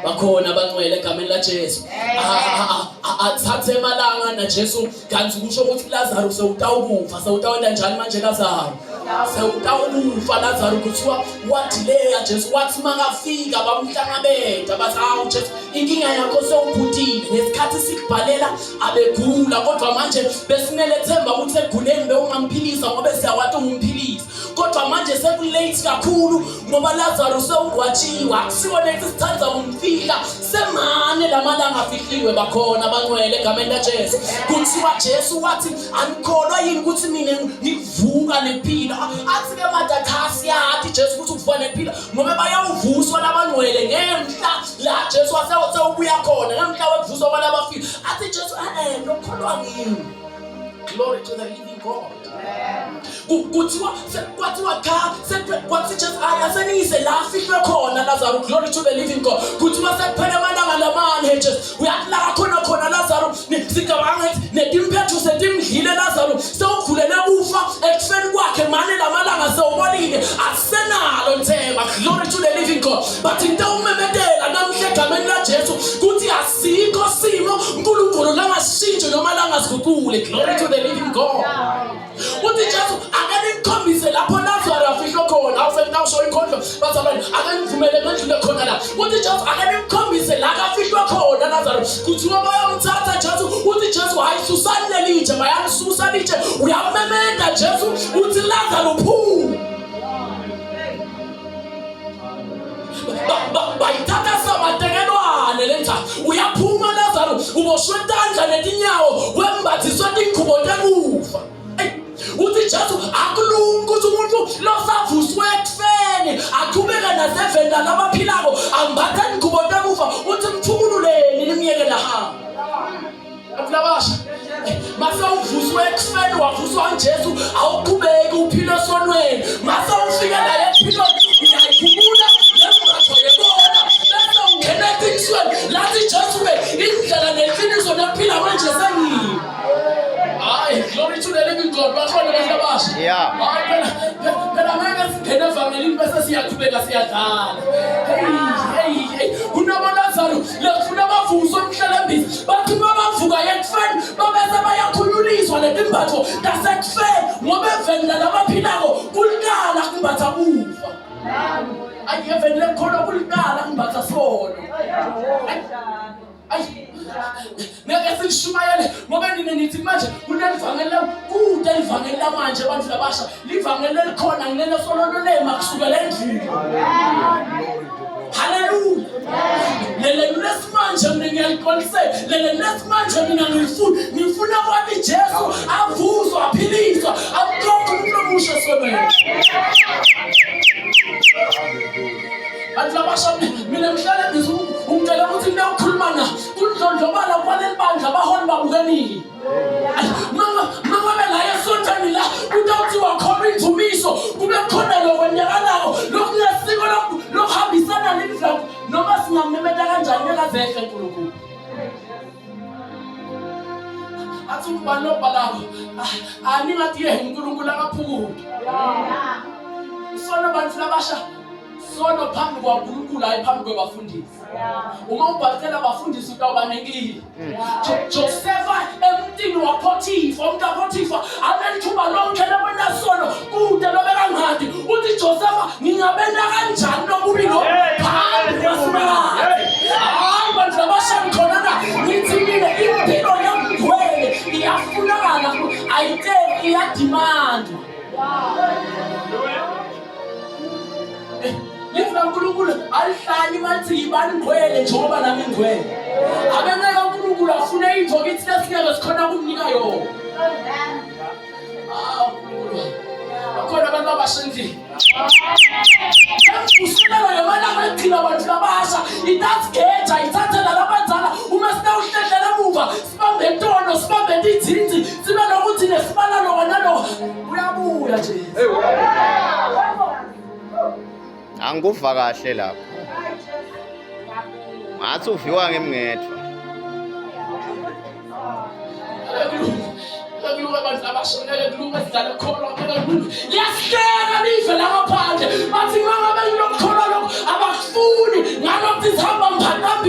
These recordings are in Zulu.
bakhona abangcwele egameni laJesu. Athathe emalanga naJesu kanti kusho ukuthi Lazarus sewutawukufa, sewutawenda njani manje Lazarus? Sewutawukufa Lazarus kuthiwa wadileya Jesu wathi makafika bamhlangabeza bathi hawu Jesu inkinga yakho sewubhutile ngesikhathi sikubhalela abegula kodwa manje besimele themba ukuthi eguleni bewungamphilisa ngoba siyawathi umphilisa kodwa manje sekulate kakhulu ngoba Lazarus sewugwatshiwe akusiwo late sithandza umfika semane lamalanga afihliwe bakhona abangcwele egameni laJesu kuthiwa Jesu wathi anikholwa yini ukuthi mina ngivuka nephila athi ke madakhasi yathi Jesu ukuthi uvuka nephila ngoba bayawuvuswa labangcwele ngemhla la Jesu wasewubuya khona ngemhla wekuvuswa kwalabafile athi Jesu nokholwa ngini. Glory to the living God. Kuthiwa kwathi Jesu asenise la afihlwe khona Lazarus. Glory to the living God. Kuthiwa sekuphela amalanga lamane Jesu uyathi la khona Lazarus sigabanga netimphethu setimdlile Lazarus sewukhulele kufa ekufeni kwakhe manje lamalanga sewubonile asenalo themba. Glory to the living God. But into umemedela namhle egameni laJesu kuthi asikho simo uNkulunkulu langashintshe noma langasiguqule. Glory to the living God. Uthi Jesu akanimkhombise lapho Lazarus afihlwe khona awufika usho inkondlo bathi abantu akanivumele ngendlule khona la. Uthi Jesu akanimkhombise la afihlwe khona Lazarus kuthiwa bayamthatha Jesu uthi Jesu hayisusani lelitshe bayamsusa litshe uyamemeda Jesu uthi Lazarus phuma. Bayithatha samatekelwane lenta uyaphuma Lazarus uboshwe tandla netinyawo wembathiswa tingubo tekufa. Uthi Jesu akulungi ukuthi umuntu losavuswe ekufeni aqhubeka nasevenda labaphilako ambatha ingubo tekufa uthi mthululeni nimyeke la hamba. Abulabasha masawuvuswe ekufeni wavuswa uJesu awuqhubeki uphile sonweni masawufika la ephilweni uyayikhumula lembatho yebona bese ungena eqinisweni lathi Jesu indlela neqiniso nephila manje sengini. Glory to the living God. Bakhona abasha. Yeah. Phela manje singena evangelini bese siyaqhubeka siyadlala. Hey. Kunabo Lazarus lefuna abavuswa emhlelembisi. Bathi bavuka ekufeni babese bayakhululiswa letimbatho tasekufeni ngoba evenda labaphilako kulikala kumbatha kufa. Ayevele khona kulikala kumbatha sono. Ngeke sishumayele ngoba nina nithi manje kunelivangela kude livangela manje abantu labasha livangela likhona nginene sololo lema kusukela endlini. Hallelujah. Lele lesimanje mina ngiyaliqolise lele lesimanje mina ngifuna kwathi Jesu avuzwa aphiliswa amqoqa umuntu omusha sonweni. Atlabasha mina mhlala bizu umcela ukuthi mina ukhuluma na kundlondlobala kwaleli bandla baholi babukanile. Mama bela yesontani la utawuthi wakhona imvumiso kube khona lokwenzakalayo lokunesiko lokuhambisana nemidlalo noma singamemeda kanjani ekazehle uNkulunkulu. Athi ubalo balabo aningathi uNkulunkulu akaphukuki. Sona bantu labasha sono phambi kwaNkulunkulu hayi phambi kwabafundisi. Uma ubhathela abafundisi utawuba nenkili. Josefa emntini waPotifa umntu kaPotifa anelithuba lonke labona sono kude lobe kangadi uthi Josefa ngingabenda kanjani nokubi lo phambi kwaSimanga. Hayi bantu labashani khona na nithi mina impilo yomngcwele iyafunakala ayiteki iyadimanda. Lifuna uNkulunkulu alihlani bathi ibani ngcwele njengoba nami ngcwele. Abengeke uNkulunkulu afune into kithi lesingeke sikhona kumnika yona. uNkulunkulu. Bakhona abantu abashindile. Usulela lemalanga eqhina abantu labasha itatgeta ithathela labadzala uma sitawuhlehlela emuva sibambe intono sibambe idzinzi sibe nokuthi nesibala lo nalo uyabuya nje. Angikuva kahle lapho. Ngathi uviwa ngemngethwa. Kulunga abantu abashonele kulunga sidala khona kulunga. Liyashleka live la ngaphandle. Bathi ngabe ngilokukhola lokho abafuni ngalokho sihamba phambili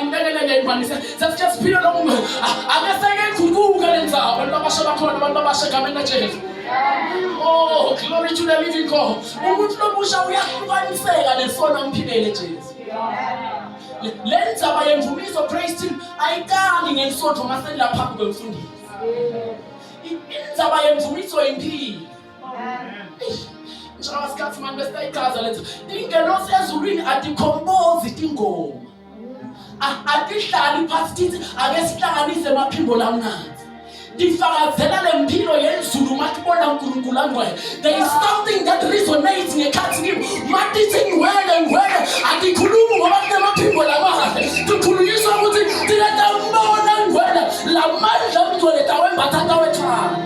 ngibani ngibekele ngibani sesike siphile lo muntu ake seke khuluka lenza abantu abasha bakhona abantu abasha egameni laJesu. Oh, glory to the living God. Umuntu lomusha uyahlukaniseka lesona mphilele Jesu. Lenza bayemvumiso praise team ayikali ngesonto masela phambi kwemfundisi. Inza bayemvumiso impilo. Njengoba sikhathi manje besayikaza lethu. Ingelosi ezulwini adicompose ingoma. Adihlali phansi tithi ake sihlanganise emaphimbo lamnandi. Difakazela lempilo yezulu matibona uNkulunkulu angcwele. There is something that resonates ngekhathi kimi. Matithi ngwele adikhulumi ngoba kunemaphimbo lamahle. Tukhulunyiswa ukuthi thina tambona ngwele lamandla mngcwele tawembatha tawethana.